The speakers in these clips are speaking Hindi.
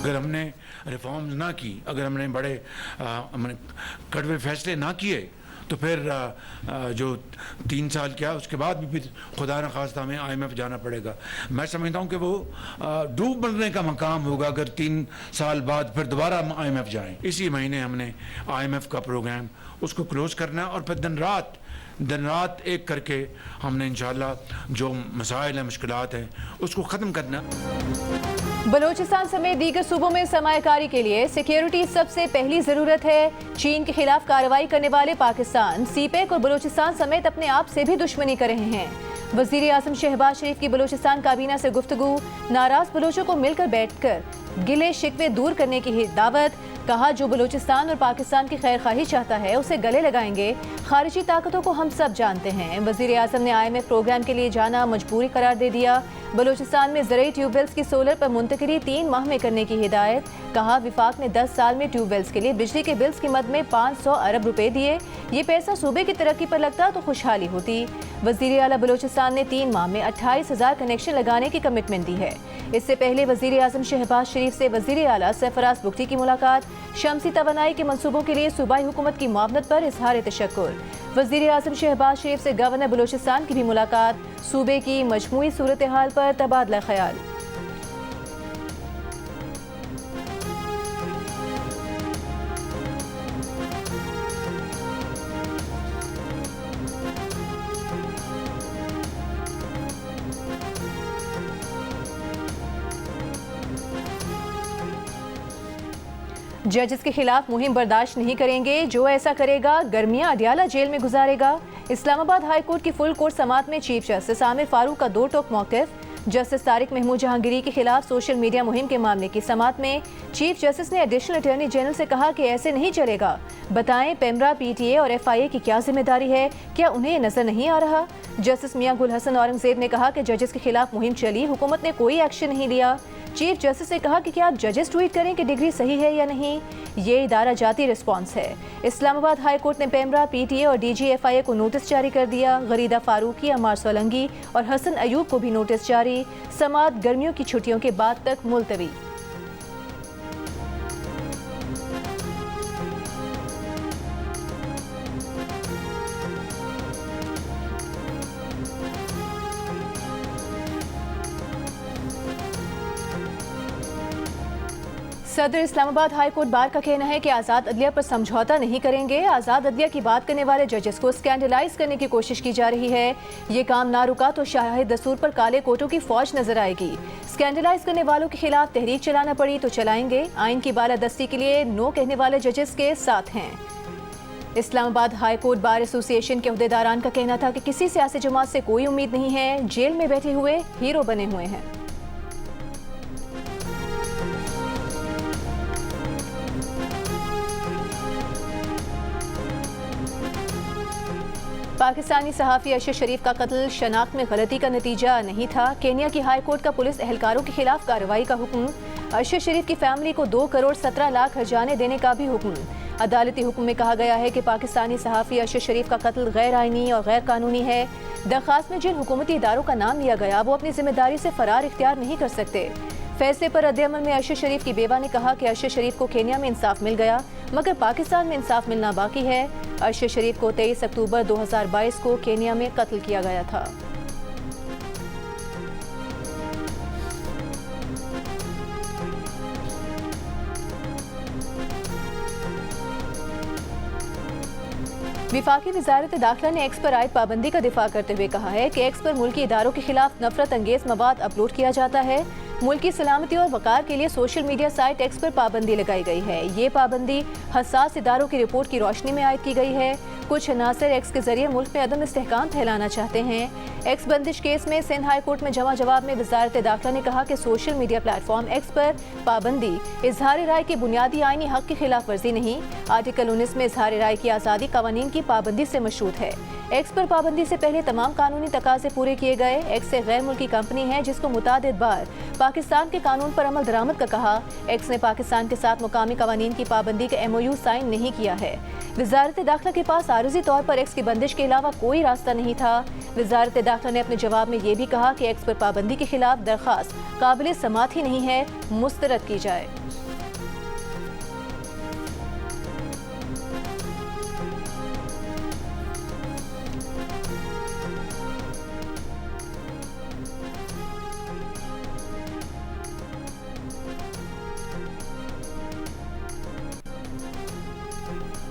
अगर हमने रिफॉर्म्स ना की, अगर हमने बड़े कड़वे फैसले ना किए, तो फिर जो 3 साल क्या उसके बाद भी फिर खुदा न खास्ता हमें IMF जाना पड़ेगा। मैं समझता हूँ कि वो डूब मरने का मकाम होगा अगर 3 साल बाद फिर दोबारा हम IMF जाएं। इसी महीने हमने IMF का प्रोग्राम उसको क्लोज करना है और फिर दिन रात एक करके हमने इंशाल्लाह जो मसाइल हैं, मुश्किलात हैं, उसको ख़त्म करना। बलूचिस्तान समेत दीगर सूबों में सरमायाकारी के लिए सिक्योरिटी सबसे पहली जरूरत है। चीन के खिलाफ कार्रवाई करने वाले पाकिस्तान, सीपेक और बलूचिस्तान समेत अपने आप से भी दुश्मनी कर रहे हैं। वजीर आजम शहबाज शरीफ की बलूचिस्तान काबीना से गुफ्तगू, नाराज बलूचों को मिलकर बैठकर गिले शिकवे दूर करने की दावत। कहा जो बलूचिस्तान और पाकिस्तान की खैर खाही चाहता है उसे गले लगाएंगे। खारिजी ताकतों को हम सब जानते हैं। वजीर आजम ने IMF प्रोग्राम के लिए जाना मजबूरी करार दे दिया। बलूचिस्तान में ज़रूरी ट्यूबवेल्स की सोलर पर मुंतकली 3 माह में करने की हिदायत। कहा विफाक ने 10 साल में ट्यूबवेल्स के लिए बिजली के बिल्स की मद में 500 अरब रुपए दिए। ये पैसा सूबे की तरक्की पर लगता तो खुशहाली होती। वजीर आला बलूचिस्तान ने 3 माह में 28,000 कनेक्शन लगाने की कमिटमेंट दी है। इससे पहले वजीर आजम शहबाज शरीफ से वजीर आला सरफराज बुख्ती की मुलाकात। शमसी तवानाई के मंसूबों के लिए सूबाई हुकूमत की मुआवनत पर इजहार तशक्कुर। वजीर आजम शहबाज शरीफ से गवर्नर बलूचिस्तान की भी मुलाकात। सूबे की मजमूई सूरत हाल पर तबादला ख्याल। जजेस के खिलाफ मुहिम बर्दाश्त नहीं करेंगे। जो ऐसा करेगा गर्मियां अडियाला जेल में गुजारेगा। इस्लामाबाद हाई कोर्ट की फुल कोर्ट समाअत में चीफ जस्टिस आमिर फारूक का 2 टोक मौक़िफ़। जस्टिस तारिक महमूद जहांगीरी के खिलाफ सोशल मीडिया मुहिम के मामले की समाअत में चीफ जस्टिस ने एडिशनल अटॉर्नी जनरल से कहा कि ऐसे नहीं चलेगा। बताएं पेमरा, PTA और FIA की क्या जिम्मेदारी है, क्या उन्हें ये नजर नहीं आ रहा। जस्टिस मियां गुल हसन औरंगजेब ने कहा कि जजेस के खिलाफ मुहिम चली, हुकूमत ने कोई एक्शन नहीं लिया। चीफ जस्टिस ने कहा कि क्या आप जजेस ट्वीट करें कि डिग्री सही है या नहीं, ये इदारा जाती रिस्पॉन्स है। इस्लामाबाद हाई कोर्ट ने पेमरा, PTA और DG FIA को नोटिस जारी कर दिया। गरीदा फारूकी, अमार सोलंगी और हसन अयूब को भी नोटिस जारी। समाअत गर्मियों की छुट्टियों के बाद तक मुलतवी। सदर इस्लामाबाद हाई कोर्ट बार का कहना है कि आज़ाद अदलिया पर समझौता नहीं करेंगे। आज़ाद अदलिया की बात करने वाले जजेस को स्कैंडलाइज करने की कोशिश की जा रही है। ये काम ना रुका तो शाह दस्तूर पर काले कोटों की फौज नजर आएगी। स्कैंडलाइज करने वालों के खिलाफ तहरीक चलाना पड़ी तो चलाएंगे। आइन की बालादस्ती के लिए नो कहने वाले जजेस के साथ हैं। Islamabad high court bar association के अहदेदारान का कहना था कि किसी सियासी जमात से कोई उम्मीद नहीं है। जेल में बैठे हुए हीरो बने हुए हैं। पाकिस्तानी सहाफ़ी अरशद शरीफ का कत्ल शनाख्त में गलती का नतीजा नहीं था। केन्या की हाई कोर्ट का पुलिस एहलकारों के खिलाफ कार्रवाई का हुक्म। अरशद शरीफ की फैमिली को 2 करोड़ 17 लाख हर्जाने देने का भी हुक्म। अदालती हुक्म में कहा गया है कि पाकिस्तानी सहाफ़ी अरशद शरीफ का कत्ल गैर आइनी और गैर कानूनी है। दरख्वास्त में जिन हुकूमती इदारों का नाम लिया गया वो अपनी जिम्मेदारी से फरार इख्तियार नहीं कर सकते। फैसले पर रद्द-ए-अमल में अरशद शरीफ की बेवा ने कहा कि अरशद शरीफ को केन्या में इंसाफ मिल गया मगर पाकिस्तान में इंसाफ मिलना बाकी है। अरशद शरीफ को 23 अक्टूबर 2022 को केन्या में कत्ल किया गया था। विफाकी वज़ारत दाखिला ने एक्स पर आयद पाबंदी का दिफा करते हुए कहा है कि एक्स पर मुल्की इदारों के खिलाफ नफरत अंगेज मवाद अपलोड किया जाता है। मुल्की सलामती और वक़ार के लिए सोशल मीडिया साइट एक्स पर पाबंदी लगाई गई है। ये पाबंदी हसास इदारों की रिपोर्ट की रोशनी में आयद की गई है। कुछ अनासर एक्स के जरिए मुल्क में अदम इस्तेहकाम फैलाना चाहते हैं। एक्स बंदिश केस में सिंध हाई कोर्ट में जमा जवाब में वज़ारत दाखिला ने कहा कि सोशल मीडिया प्लेटफॉर्म एक्स पर पाबंदी इजहार राय के बुनियादी आइनी हक की खिलाफ वर्जी नहीं। आर्टिकल 19 में इजहार राय की आज़ादी कवानीन की पाबंदी से मशरूत है। एक्स पर पाबंदी से पहले तमाम कानूनी तकाजे पूरे किए गए। एक्स से गैर मुल्की कंपनी है जिसको मुतादिद बार पाकिस्तान के कानून पर अमल दरामद का कहा। एक्स ने पाकिस्तान के साथ मुकामी कवानीन की पाबंदी का MOU साइन नहीं किया है। वजारत दाखिला के पास आरजी तौर पर एक्स की बंदिश के अलावा कोई रास्ता नहीं था। वजारत दाखिला ने अपने जवाब में ये भी कहा कि एक्स पर पाबंदी के खिलाफ दरख्वास्त काबिल समाअत ही नहीं है, मुस्तरद की जाए।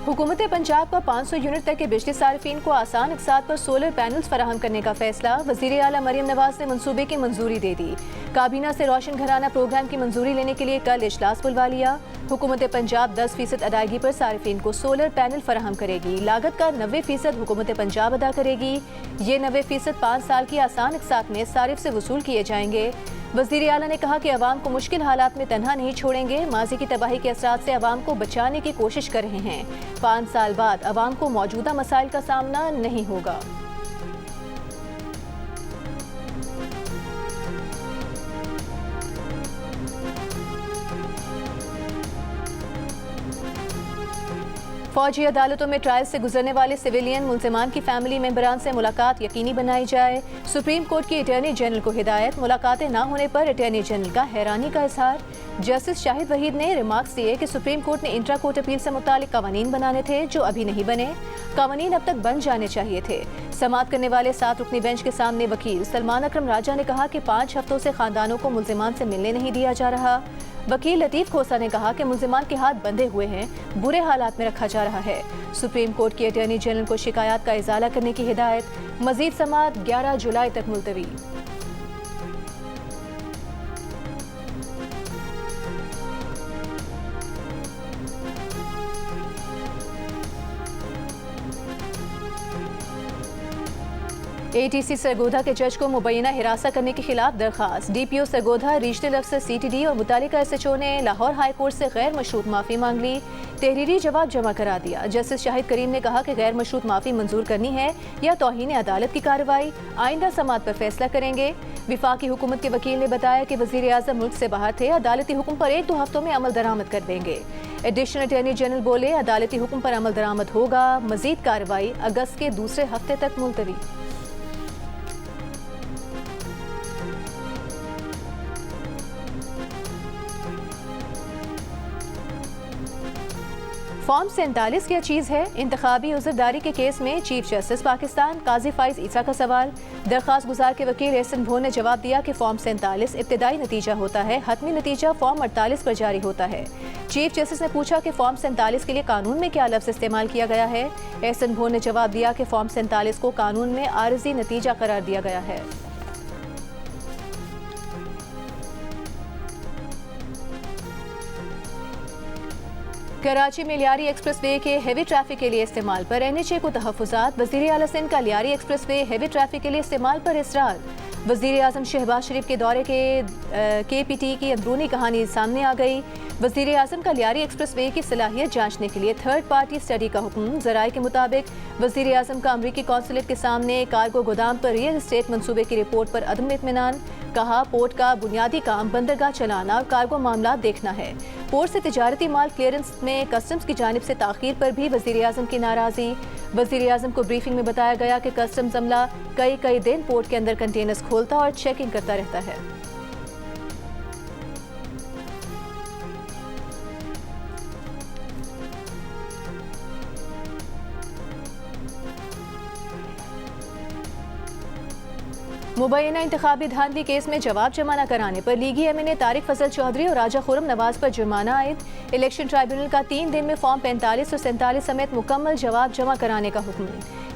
हुकूमत पंजाब का 500 यूनिट तक के बिजली सार्फिन को आसान अक़सात पर सोलर पैनल्स फराहम करने का फैसला। वज़ीर आला मरियम नवाज ने मंसूबे की मंजूरी दे दी। काबीना से रोशन घराना प्रोग्राम की मंजूरी लेने के लिए कल इजलास बुलवा लिया। हुकूमत पंजाब 10% अदायगी पर सार्फिन को सोलर पैनल फराहम करेगी। लागत का 90% हुकूमत पंजाब अदा करेगी। ये 90% 5 साल की आसान अक़सात में सारिफ से वसूल किए जाएंगे। वज़ीर आला ने कहा कि अवाम को मुश्किल हालात में तन्हा नहीं छोड़ेंगे। माजी की तबाही के असरात से अवाम को बचाने की कोशिश कर रहे हैं। 5 साल बाद अवाम को मौजूदा मसाइल का सामना नहीं होगा। फौजी अदालतों में ट्रायल से गुजरने वाले सिविलियन मुल्जिमान की फैमिली मेंबरान से मुलाकात यकीनी बनाई जाए। सुप्रीम कोर्ट की अटॉर्नी जनरल को हिदायत। मुलाकातें ना होने पर अटॉर्नी जनरल का हैरानी का इजहार। जस्टिस शाहिद वहीद ने रिमार्क्स दिए कि सुप्रीम कोर्ट ने इंट्रा कोर्ट अपील से मुतालिक कवानीन बनाने थे जो अभी नहीं बने। कवानीन अब तक बन जाने चाहिए थे। समाअत करने वाले 7 रुकनी बेंच के सामने वकील सलमान अकरम राजा ने कहा कि 5 हफ्तों से खानदानों को मुल्जिमान से मिलने नहीं दिया जा रहा। वकील लतीफ खोसा ने कहा कि मुल्जिमान के हाथ बंधे हुए हैं, बुरे हालात में रखा जा रहा है। सुप्रीम कोर्ट की अटॉर्नी जनरल को शिकायत का इजाला करने की हिदायत। मजीद समाअत 11 जुलाई तक मुलतवी। ATC सरगोधा के जज को मुबैना हिरासत करने के खिलाफ दरखास्त। DPO सरगोधा, रीजनल अफसर CTD और मुतालिका SHO ने लाहौर हाई कोर्ट से गैर मशरूत माफ़ी मांग ली। तहरीरी जवाब जमा करा दिया। जस्टिस शाहिद करीम ने कहा कि गैर मशरूत माफ़ी मंजूर करनी है या तौहीन अदालत की कार्रवाई, आइंदा समाअत पर फैसला करेंगे। विफाकी हुकूमत के वकील ने बताया कि वज़ीर आज़म मुल्क से बाहर थे, अदालती हुक्म पर 1-2 हफ्तों में अमल दरामद कर देंगे। एडिशनल अटॉर्नी जनरल बोले अदालती हुक्म पर अमल दरामद होगा। मजीद कार्रवाई अगस्त के दूसरे हफ्ते तक मुलतवी। फॉर्म 47 क्या चीज़ है? इंतखाबी उज़रदारी के केस में चीफ जस्टिस पाकिस्तान काजी फाइज ईसा का सवाल। दरख्वास्त गुजार के वकील एहसन भोर ने जवाब दिया कि फॉर्म 47 इब्तिदाई नतीजा होता है, हतमी नतीजा फॉर्म 48 पर जारी होता है। चीफ जस्टिस ने पूछा कि फॉर्म 47 के लिए कानून में क्या लफ्ज़ इस्तेमाल किया गया है। एहसन भोर ने जवाब दिया कि फॉर्म 47 को कानून में आरजी नतीजा करार दिया गया है। कराची में लियारी एक्सप्रेस वे के हेवी ट्रैफिक के लिए इस्तेमाल पर NHA को तहफ़्फ़ुज़ात। वज़ीर आला सिंध का Lyari express way heavy traffic के लिए इस्तेमाल पर इसरार। वज़ीर आज़म शहबाज शरीफ के दौरे के KPT की अंदरूनी कहानी सामने आ गई। वज़ीर आज़म का लियारी एक्सप्रेस वे की सलाहियत जांचने के लिए थर्ड पार्टी स्टडी का हुक्म। ज़राए के मुताबिक वज़ीर आज़म का अमरीकी कौंसलेट के सामने कार्गो गोदाम पर रियल एस्टेट मनसूबे की रिपोर्ट पर अदम इत्मीनान। कहा पोर्ट का बुनियादी काम बंदरगाह चलाना और कार्गो मामला देखना है। पोर्ट से तिजारती माल क्लियरेंस में कस्टम्स की जानिब से ताख़ीर पर भी वज़ीर आज़म की नाराज़ी। वज़ीर आज़म को ब्रीफिंग में बताया गया कि कस्टम्स अमला कई दिन पोर्ट के अंदर कंटेनर्स खोलता और चेकिंग करता रहता है। मुबैना इंतखाबी धांधली केस में जवाब जमा न कराने पर लीगी MNA तारिक फजल चौधरी और राजा खुर्रम नवाज पर जुर्माना आयद। इलेक्शन ट्राइब्यूनल का 3 दिन में फॉर्म 45 और 47 समेत मुकम्मल जवाब जमा कराने का हुक्म।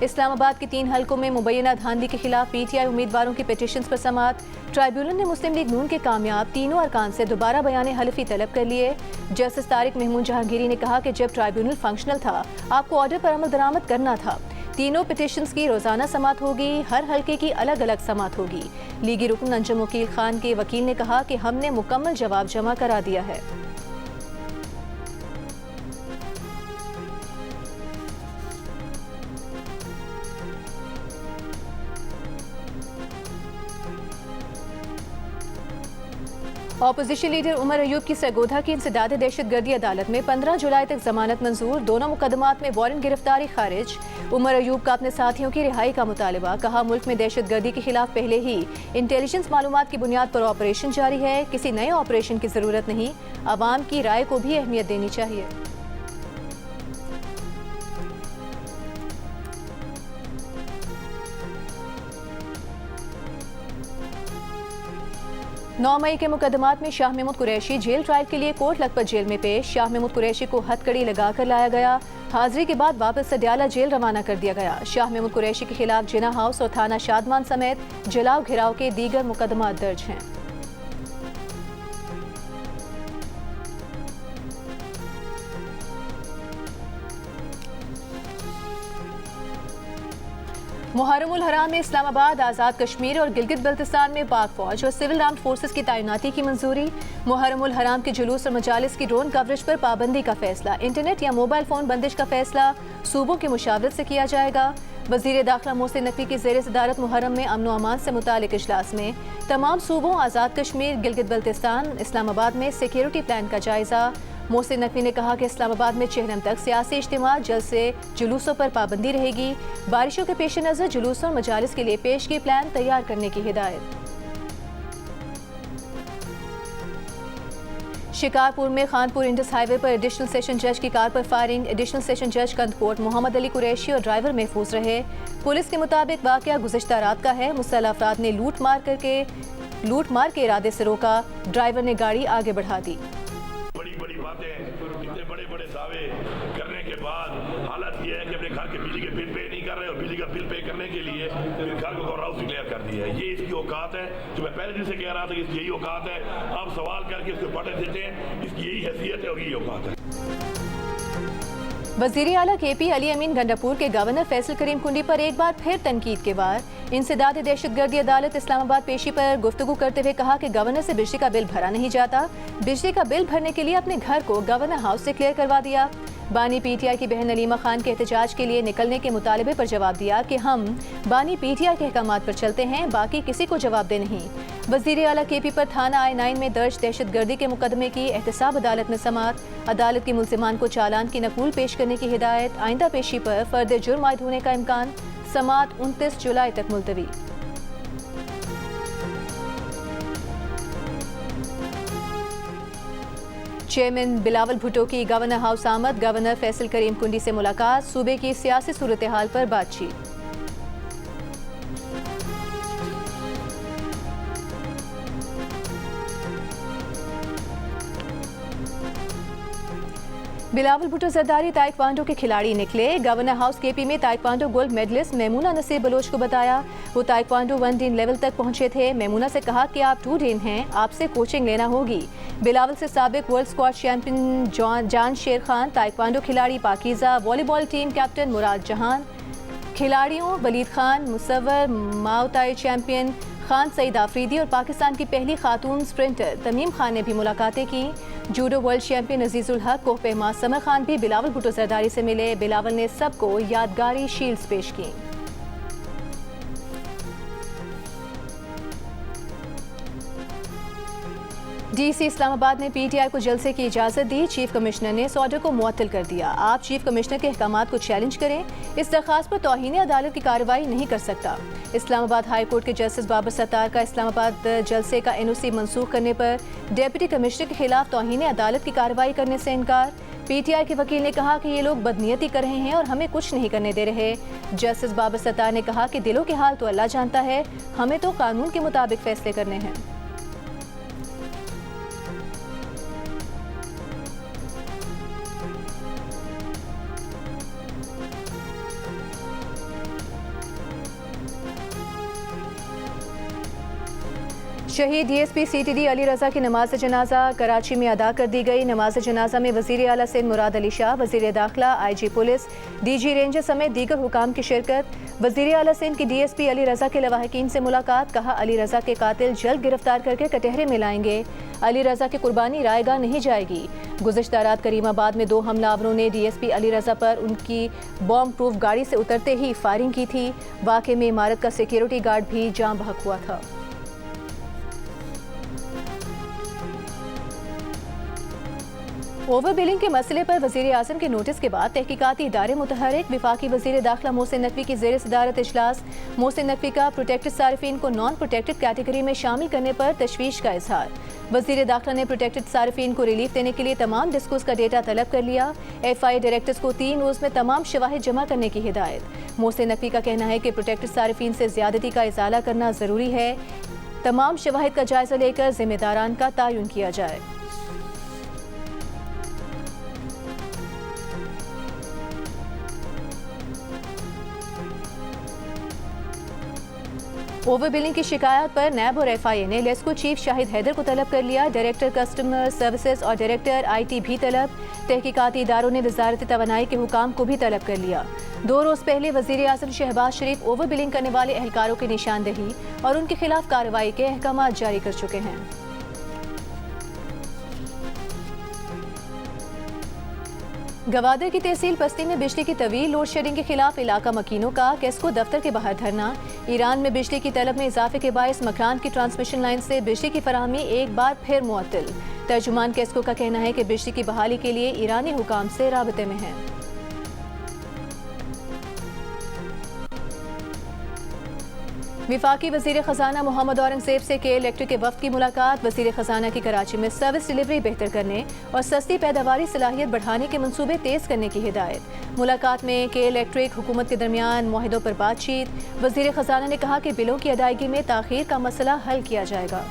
इस्लामाबाद के 3 हलकों में मुबैना धांधली के खिलाफ PTI उम्मीदवारों की पिटीशंस पर समाअत। ट्राइब्यूनल ने मुस्लिम लीग नून के कामयाब तीनों अरकान से दोबारा बयान हलफी तलब कर लिए। जस्टिस तारिक महमूद जहांगीरी ने कहा कि जब ट्राइब्यूनल फंक्शनल था, आपको ऑर्डर पर अमल दरामद करना था। तीनों पिटीशंस की रोजाना समाअत होगी, हर हलके की अलग अलग समाअत होगी। लीगी रुकन अंजुम वकील खान के वकील ने कहा कि हमने मुकम्मल जवाब जमा करा दिया है। ऑपोजिशन लीडर उमर अयूब की सरगोधा की इंसदाद दहशतगर्दी अदालत में 15 जुलाई तक जमानत मंजूर। दोनों मुकदमात में वारंट गिरफ्तारी खारिज। उमर अयूब का अपने साथियों की रिहाई का मुतालबा। कहा, मुल्क में दहशतगर्दी के खिलाफ पहले ही इंटेलिजेंस मालूमात की बुनियाद पर ऑपरेशन जारी है, किसी नए ऑपरेशन की जरूरत नहीं। आवाम की राय को भी अहमियत देनी चाहिए। 9 मई के मुकदमात में शाह महमूद कुरैशी जेल ट्रायल के लिए कोट लखपत जेल में पेश। शाह महमूद कुरैशी को हथकड़ी लगाकर लाया गया। हाजिरी के बाद वापस सडियाला जेल रवाना कर दिया गया। शाह महमूद कुरैशी के खिलाफ जिना हाउस और थाना शादमान समेत जलाव घिराव के दीगर मुकदमात दर्ज हैं। मुहर्रमुल हराम में इस्लामाबाद, आज़ाद कश्मीर और गिलगित बल्तिस्तान में पाक फौज और सिविल आर्म्ड फोर्सेस की तैनाती की मंजूरी। मुहर्रमुल हराम के जुलूस और मजालिस की ड्रोन कवरेज पर पाबंदी का फैसला। इंटरनेट या मोबाइल फ़ोन बंदिश का फैसला सूबों की मुशावरत से किया जाएगा। वज़ीर दाखिला मोहसिन नकवी की ज़ेर सदारत मुहर्रम में अमन व अमान से मुतालिक इजलास में तमाम सूबों, आज़ाद कश्मीर, गिलगित बल्तिस्तान, इस्लामाबाद में सिक्योरिटी प्लान का जायज़ा। मोहसिन नकवी ने कहा कि इस्लामाबाद में चेहरम तक सियासी इज्तिमा, जलसे, जुलूसों पर पाबंदी रहेगी। बारिशों के पेश नज़र जुलूसों और मजालिस के लिए पेशगी प्लान तैयार करने की हिदायत। शिकारपुर में खानपुर इंडस हाईवे पर एडिशनल सेशन जज की कार पर फायरिंग। एडिशनल सेशन जज कंदकोट मोहम्मद अली कुरैशी और ड्राइवर महफूज रहे। पुलिस के मुताबिक वाकया गुज़िश्ता रात का है। मुसल्लह अफराद ने लूट मार के इरादे से रोका। ड्राइवर ने गाड़ी आगे बढ़ा दी। बड़ी बातें, इतने बड़े दावे करने के बाद हालत ये है कि अपने घर के बिजली के बिल पे नहीं कर रहे और बिजली का बिल पे करने के लिए फिर घर को गौर हाउस डिक्लेयर कर दिया है। ये इसकी औकात है जो मैं पहले दिन से कह रहा था कि इसकी यही औकात है। अब सवाल करके इसको बटन देते हैं, इसकी यही हैसियत है और यही औकात है। वज़ीर आला KP अली अमीन गंडापुर के गवर्नर फैसल करीम कुंडी पर एक बार फिर तनकीद के वार। इंसदाद दहशतगर्दी अदालत इस्लामाबाद पेशी पर गुफ्तगू करते हुए कहा कि गवर्नर से बिजली का बिल भरा नहीं जाता। बिजली का बिल भरने के लिए अपने घर को गवर्नर हाउस से क्लियर करवा दिया। बानी PTI की बहन नलीमा खान के एहतजाज के लिए निकलने के मुतालबे पर जवाब दिया कि हम बानी PTI के अहकामात पर चलते हैं, बाकी किसी को जवाबदेह नहीं। वज़ीर आला KP पर थाना I-9 में दर्ज दहशतगर्दी के मुकदमे की एहतसाब अदालत में समाअत। अदालत की मुल्जिमान को चालान की नकूल पेश करने की हिदायत। आइंदा पेशी पर फर्द जुर्म आयद होने का इम्कान। समाअत 29 जुलाई तक मुलतवी। चेयरमैन बिलावल भुट्टो की गवर्नर हाउस आमद। गवर्नर फैसल करीम कुंडी से मुलाकात। सूबे की सियासी सूरत हाल पर बातचीत। बिलावल भुट्टो जरदारी ताइक्वांडो के खिलाड़ी निकले। गवर्नर हाउस KP में taekwondo gold medalist Memuna Naseer Baloch को बताया। वो ताइक्वांडो 1 डीन लेवल तक पहुंचे थे। मेमूना से कहा कि आप 2 डीन हैं, आपसे कोचिंग लेना होगी। बिलावल से साबिक वर्ल्ड स्क्वाड चैंपियन जान शेर खान, ताइक्वांडो खिलाड़ी पाकीजा, वॉलीबॉल टीम कैप्टन मुराद जहान, खिलाड़ियों वलीद खान, मुसव्वर, माओताई चैंपियन खान सईद आफरीदी और पाकिस्तान की पहली खातून स्प्रिंटर तमीम खान ने भी मुलाकातें की। जूडो वर्ल्ड चैंपियन अजीजुल हक, कोहपेमा समर खान भी बिलावल भुट्टो जरदारी से मिले। बिलावल ने सबको यादगारी शील्ड्स पेश की। DC इस्लामाबाद ने PTI को जलसे की इजाज़त दी। चीफ कमिश्नर ने इस ऑर्डर को मुअत्तल कर दिया। आप चीफ कमिश्नर के अहकामात को चैलेंज करें, इस दरखास्त पर तौहीन अदालत की कार्रवाई नहीं कर सकता। इस्लामाबाद हाई कोर्ट के जस्टिस बाबर सत्तार का इस्लामाबाद जलसे का NOC मनसूख करने पर डिप्टी कमिश्नर के खिलाफ तौहीन अदालत की कार्रवाई करने से इनकार। PTI के वकील ने कहा कि ये लोग बदनीयती कर रहे हैं और हमें कुछ नहीं करने दे रहे। जस्टिस बाबर सत्तार ने कहा कि दिलों के हाल तो अल्लाह जानता है, हमें तो कानून के मुताबिक फैसले करने हैं। शहीद DSP CTD अली रज़ा की नमाज जनाजा कराची में अदा कर दी गई। नमाज जनाजा में वज़ीर आला सिंध मुराद अली शाह, वज़ीर दाखिला, IG पुलिस, DG रेंजर समेत दीगर हुकाम की शिरकत। वज़ीर आला सिंध की DSP अली रज़ा के लवाहिकीन से मुलाकात। कहा, अली रज़ा के कातिल जल्द गिरफ्तार करके कटहरे में लाएंगे। अली रज़ा की कुर्बानी रायगा नहीं जाएगी। गुज़िश्ता रात करीमाबाद में 2 हमलावरों ने DSP अली रज़ा पर उनकी बॉम्ब प्रूफ गाड़ी से उतरते ही फायरिंग की थी। वाक़े में इमारत का सिक्योरिटी गार्ड भी जाँ बहक हुआ था। ओवर बिलिंग के मसले पर वज़ीर आज़म के नोटिस के बाद तहकीकाती इदारे मुतहरिक। वफाकी वज़ीर दाखिला मोहसिन नकवी की ज़ेर सदारत इजलास। मोहसिन नकवी का प्रोटेक्टेड सारिफीन को नॉन प्रोटेक्टेड कैटेगरी में शामिल करने पर तशवीश का इजहार। वज़ीर दाखिला ने प्रोटेक्टेड सारिफीन को रिलीफ देने के लिए तमाम डिस्कोस का डेटा तलब कर लिया। FI डायरेक्टर्स को 3 रोज़ में तमाम शवाहिद जमा करने की हिदायत। मोहसिन नकवी का कहना है कि प्रोटेक्टेड सारिफीन से ज़्यादती का इज़ाला करना ज़रूरी है। तमाम शवाहिद का जायज़ा लेकर जिम्मेदारान का तयन किया जाए। ओवर बिलिंग की शिकायत पर नैब और FIA ने लेस्को चीफ शाहिद हैदर को तलब कर लिया। डायरेक्टर कस्टमर सर्विसेज और डायरेक्टर IT भी तलब। तहकीकाती इदारों ने वजारत तवानाई के हुकाम को भी तलब कर लिया। 2 रोज़ पहले वज़ीर आज़म शहबाज शरीफ ओवर बिलिंग करने वाले एहलकारों की निशानदेही और उनके खिलाफ कार्रवाई के अहकाम जारी कर चुके हैं। गवादर की तहसील बस्ती में बिजली की तवील लोड शेडिंग के खिलाफ इलाका मकीनों का केस्को दफ्तर के बाहर धरना। ईरान में बिजली की तलब में इजाफे के बायस मकान की ट्रांसमिशन लाइन से बिजली की फराहमी एक बार फिर मुअत्तल। तर्जुमान केस्को का कहना है कि बिजली की बहाली के लिए ईरानी हुकाम से राबते में है। विफाकी वज़ीर ख़जाना मोहम्मद औरंगज़ेब से के इलेक्ट्रिक के वफ़द की मुलाकात। वज़ीर ख़जाना की कराची में सर्विस डिलीवरी बेहतर करने और सस्ती पैदावारी सलाहियत बढ़ाने के मंसूबे तेज़ करने की हिदायत। मुलाकात में के इलेक्ट्रिक हुकूमत के दरमियान मुआहिदों पर बातचीत। वज़ीर ख़जाना ने कहा कि बिलों की अदायगी में ताख़ीर का मसला हल किया जाएगा।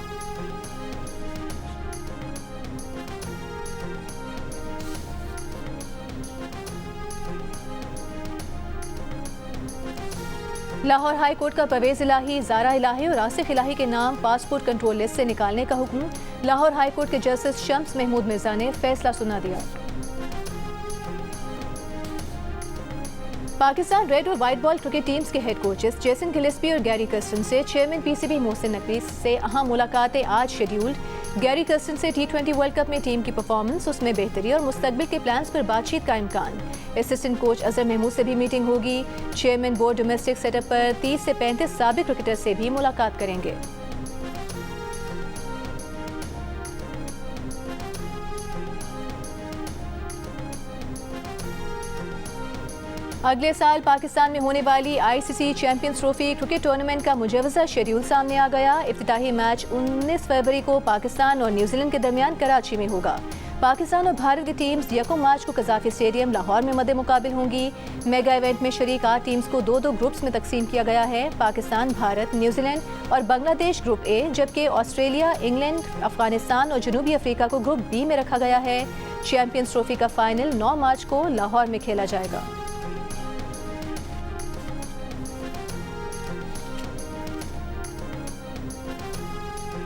लाहौर हाई कोर्ट का परवेज इलाही, ज़ारा इलाही और आसिफ इलाही के नाम पासपोर्ट कंट्रोल लिस्ट से निकालने का हुक्म। लाहौर हाई कोर्ट के जस्टिस शम्स महमूद मिर्जा ने फैसला सुना दिया। पाकिस्तान रेड और व्हाइट बॉल क्रिकेट टीम्स के हेड कोचेस जेसन गिलेस्पी और गैरी कर्स्टन से चेयरमैन PCB मोहसिन नकवी से अहम मुलाकातें आज शेड्यूल्ड। गैरी कर्स्टन से T20 वर्ल्ड कप में टीम की परफॉर्मेंस, उसमें बेहतरी और मुस्तकबिल के प्लान्स पर बातचीत का इम्कान। असिस्टेंट कोच अजहर महमूद से भी मीटिंग होगी। चेयरमैन बोर्ड डोमेस्टिक सेटअप पर 30 से 35 साबिक क्रिकेटर से भी मुलाकात करेंगे। अगले साल पाकिस्तान में होने वाली ICC champions trophy cricket tournament का मुजवजा शेड्यूल सामने आ गया। इफ्तिताही मैच 19 फरवरी को पाकिस्तान और न्यूजीलैंड के दरमियान कराची में होगा। पाकिस्तान और भारत की टीम्स 1 मार्च को कज़ाफी स्टेडियम लाहौर में मद्दे मुकाबिल होंगी। मेगा इवेंट में शरीक 8 टीम्स को 2-2 ग्रुप्स में तकसीम किया गया है। पाकिस्तान, भारत, न्यूजीलैंड और बांग्लादेश ग्रुप A, जबकि ऑस्ट्रेलिया, इंग्लैंड, अफगानिस्तान और जनूबी अफ्रीका को ग्रुप B में रखा गया है। चैंपियंस ट्रॉफी का फाइनल 9 मार्च को लाहौर में खेला जाएगा।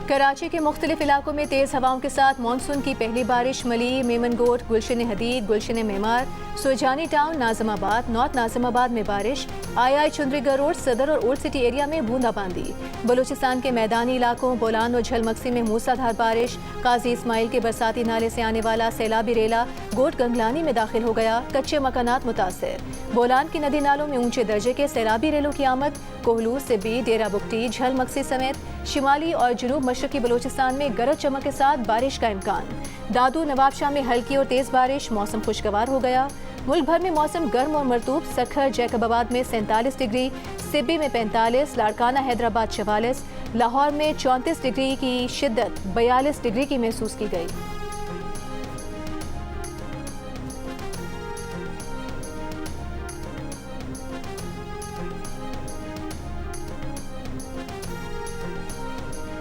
कराची के मुख्तलिफ इलाकों में तेज़ हवाओं के साथ मानसून की पहली बारिश। मली, मेमनगोट, गुलशन हदीद, गुलशन मेमार, सुजानी टाउन, नाज़िमाबाद, नॉर्थ नाज़िमाबाद में बारिश। आई चुंदरीगढ़ रोड, सदर और ओल्ड सिटी एरिया में बूंदाबांदी। बलूचिस्तान के मैदानी इलाकों बोलान और झलमक्सी में मूसलाधार बारिश। काजी इस्माइल के बरसाती नाले से आने वाला सैलाबी रेला गोट गंगलानी में दाखिल हो गया। कच्चे मकानात मुतासर। बोलान की नदी नालों में ऊंचे दर्जे के सैलाबी रेलों की आमद। कोहलू, सिब्बी, डेरा बुगटी, झलमक्सी समेत शिमाली और जनूब मशरकी बलूचिस्तान में गरज चमक के साथ बारिश का इम्कान। दादू, नवाबशाह में हल्की और तेज़ बारिश। मौसम खुशगवार हो गया। मुल्क भर में मौसम गर्म और मरतूब। सखर, जैकबाबाद में 47 डिग्री, सिब्बी में 45, लाड़काना हैदराबाद 44, लाहौर में 34 डिग्री की शिद्दत 42 डिग्री की महसूस की गई।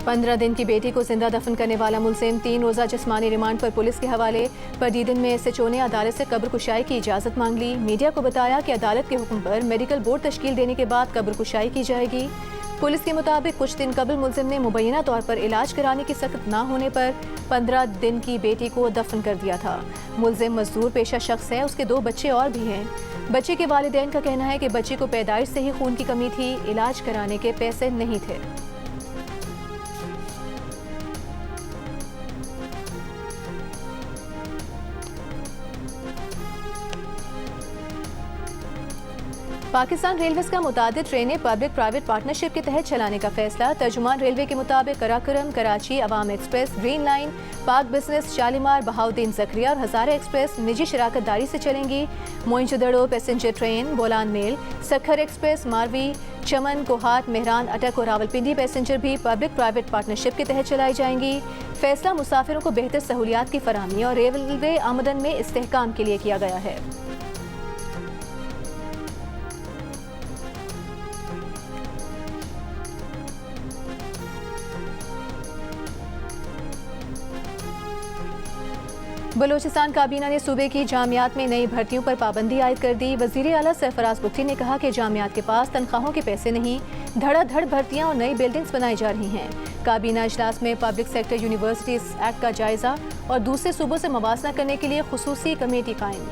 पंद्रह दिन की बेटी को जिंदा दफन करने वाला मुलजिम 3 रोज़ा जिस्मानी रिमांड पर पुलिस के हवाले। पदीदन में SHO ने अदालत से कब्र कुशाई की इजाज़त मांग ली। मीडिया को बताया कि अदालत के हुक्म पर मेडिकल बोर्ड तश्कील देने के बाद कब्र कुशाई की जाएगी। पुलिस के मुताबिक कुछ दिन कबल मुलजिम ने मुबैना तौर पर इलाज कराने की सख्त ना होने पर 15 दिन की बेटी को दफन कर दिया था। मुलजिम मजदूर पेशा शख्स है। उसके 2 बच्चे और भी हैं। बच्चे के वालिदैन का कहना है कि बच्चे को पैदाइश से ही खून की कमी थी, इलाज कराने के पैसे नहीं थे। पाकिस्तान रेलवेज का मुतादिद ट्रेनें पब्लिक प्राइवेट पार्टनरशिप के तहत चलाने का फैसला। तर्जुमान रेलवे के मुताबिक Karakoram, Karachi, Awam express, green line, Pak business, Shalimar, Bahauddin Zakariya और हजारा एक्सप्रेस निजी शराकत दारी से चलेंगी। Moenjodaro passenger train, Bolan mail, Sukkur express, Marvi, Chaman, Kohat, Mehran, Attock और रावलपिंडी पैसेंजर भी पब्लिक प्राइवेट पार्टनरशिप के तहत चलाई जाएंगी। फैसला मुसाफिरों को बेहतर सहूलियात की फराहमी और रेलवे आमदन में इस्तेहकाम के लिए किया गया है। बलोचिस्तान काबीना ने सूबे की जामियात में नई भर्तियों पर पाबंदी आयद कर दी। वज़ीर आला सरफराज बुख्ती ने कहा कि जामियात के पास तनख्वाहों के पैसे नहीं, धड़ाधड़ भर्तियां और नई बिल्डिंग्स बनाई जा रही हैं। काबीना इजलास में पब्लिक सेक्टर यूनिवर्सिटीज एक्ट का जायजा और दूसरे सूबों से मवासना करने के लिए खुसूसी कमेटी कायम।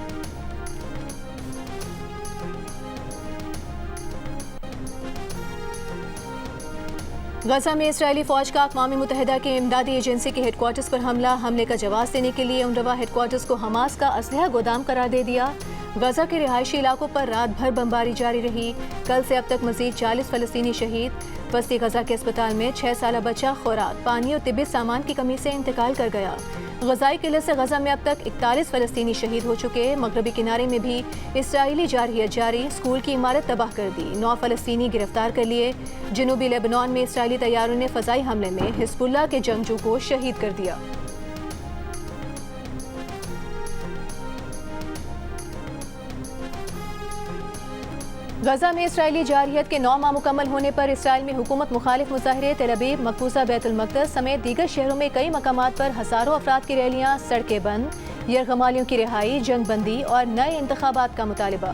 गजा में इसराइली फौज का अक़वाम मुत्तहिदा की इमदादी एजेंसी के हेडक्वार्टर्स पर हमले का जवाब देने के लिए उनरवा हेडक्वार्टर्स को हमास का असलहा गोदाम करार दे दिया। गजा के रिहायशी इलाकों पर रात भर बमबारी जारी रही। कल से अब तक मजीद 40 फ़लस्तीनी शहीद। वस्ती गजा के अस्पताल में 6 साला बच्चा खुराक, पानी और तिब्बी सामान की कमी से इंतकाल कर गया। गजाई किले से गजा में अब तक 41 फ़लस्तीनी शहीद हो चुके। मगरबी किनारे में भी इसराइली जारहियत जारी, स्कूल की इमारत तबाह कर दी, 9 फ़लस्तीनी गिरफ्तार कर लिए। जनूबी लेबनान में इसराइली तैयारों ने फ़ज़ाई हमले में हिज़्बुल्लाह के जंगजू को शहीद कर दिया। गजा में इसराइली जारहियत के 9 माह मुकम्मल होने पर इसराइल में हुकूमत मुखालिफ मुजाहिरे, तेल अवीव, मकबूजा, बैतुल मक़दस समेत दीगर शहरों में कई मकामात पर हज़ारों अफराद की रैलियाँ, सड़कें बंद, यरगमालियों की रिहाई, जंगबंदी और नए इंतखाबात का मुतालिबा।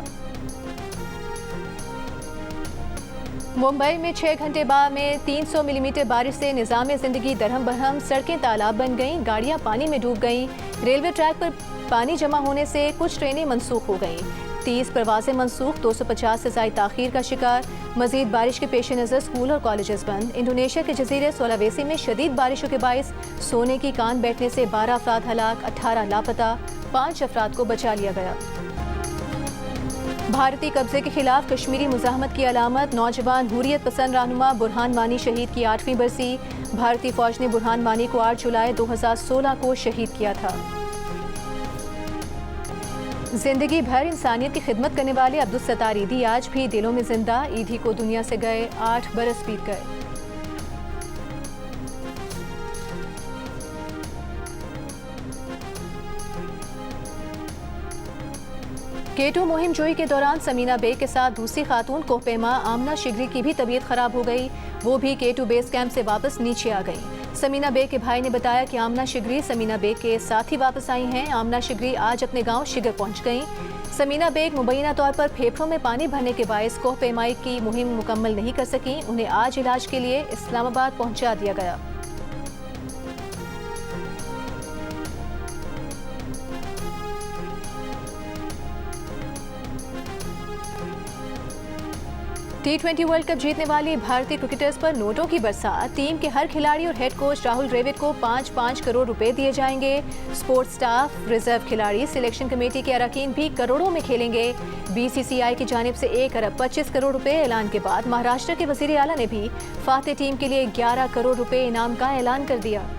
मुंबई में 6 घंटे बाद में 300 मिलीमीटर बारिश से निज़ाम ज़िंदगी दरहम बरहम, सड़कें तालाब बन गईं, गाड़ियाँ पानी में डूब गईं। रेलवे ट्रैक पर पानी जमा होने से कुछ ट्रेनें मनसूख हो गईं। 30 परवाजें मनसूख, 250 से ज़ायद ताख़ीर का शिकार। मज़ीद बारिश के पेश नज़र स्कूल और कॉलेजेस बंद। इंडोनेशिया के जजीरे सोलावेसी में शदीद बारिशों के बायस सोने की कान बैठने से 12 अफराद हलाक, 18 लापता, 5 अफराद को बचा लिया गया। भारतीय कब्जे के खिलाफ कश्मीरी मुजाहमत की अलामत। नौजवान हुर्रियत पसंद रहनुमा बुरहान वानी शहीद की 8वीं बरसी। भारतीय फौज ने बुरहान वानी को 8 जुलाई 2016 को शहीद किया था। जिंदगी भर इंसानियत की खिदमत करने वाले अब्दुल सत्तार ईदी आज भी दिलों में जिंदा। ईदी को दुनिया से गए 8 बरस बीत गए। केटू मुहिम जोई के दौरान समीना बेग के साथ दूसरी खातून कोहपेमा आमना शिगरी की भी तबीयत खराब हो गई। वो भी केटू बेस कैंप से वापस नीचे आ गई। समीना बेग के भाई ने बताया कि आमना शिगरी समीना बेग के साथ ही वापस आई हैं। आमना शिगरी आज अपने गांव शिगर पहुंच गईं। समीना बेग मुबैना तौर पर फेफड़ों में पानी भरने के बायस कोहपेमाई की मुहिम मुकम्मल नहीं कर सकी। उन्हें आज इलाज के लिए इस्लामाबाद पहुंचा दिया गया। T20 वर्ल्ड कप जीतने वाली भारतीय क्रिकेटर्स पर नोटों की बरसात। टीम के हर खिलाड़ी और हेड कोच राहुल द्रविड़ को 5-5 करोड़ रुपए दिए जाएंगे। स्पोर्ट्स स्टाफ, रिजर्व खिलाड़ी, सिलेक्शन कमेटी के अरकान भी करोड़ों में खेलेंगे। BCCI की जानिब से 1 अरब 25 करोड़ रुपए ऐलान के बाद महाराष्ट्र के वजीर आला ने भी फातेह टीम के लिए 11 करोड़ रुपए इनाम का ऐलान कर दिया।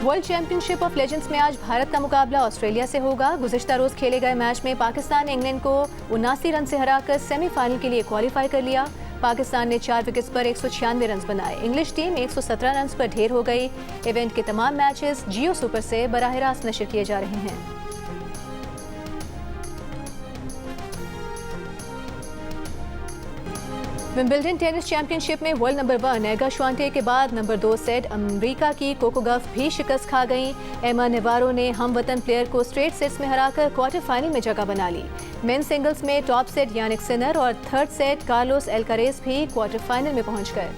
वर्ल्ड चैंपियनशिप ऑफ लेजेंड्स में आज भारत का मुकाबला ऑस्ट्रेलिया से होगा। गुज़िश्ता रोज खेले गए मैच में पाकिस्तान ने इंग्लैंड को 79 रन से हराकर सेमीफाइनल के लिए क्वालिफाई कर लिया। पाकिस्तान ने 4 विकेट्स पर 196 रन बनाए। इंग्लिश टीम 117 रन पर ढेर हो गई। इवेंट के तमाम मैचेस जियो सुपर से बराह रास्त नशर किए जा रहे हैं। विंबलडन टेनिस चैंपियनशिप में वर्ल्ड नंबर 1 एगा श्वांटेक के बाद नंबर 2 सेट अमेरिका की कोको गफ भी शिकस्त खा गईं। एमा नेवारो ने हमवतन प्लेयर को स्ट्रेट सेट्स में हराकर क्वार्टर फाइनल में जगह बना ली। मेन सिंगल्स में टॉप सेट यानिक सिनर और थर्ड सेट कार्लोस एल्कारेज भी क्वार्टर फाइनल में पहुंच गए।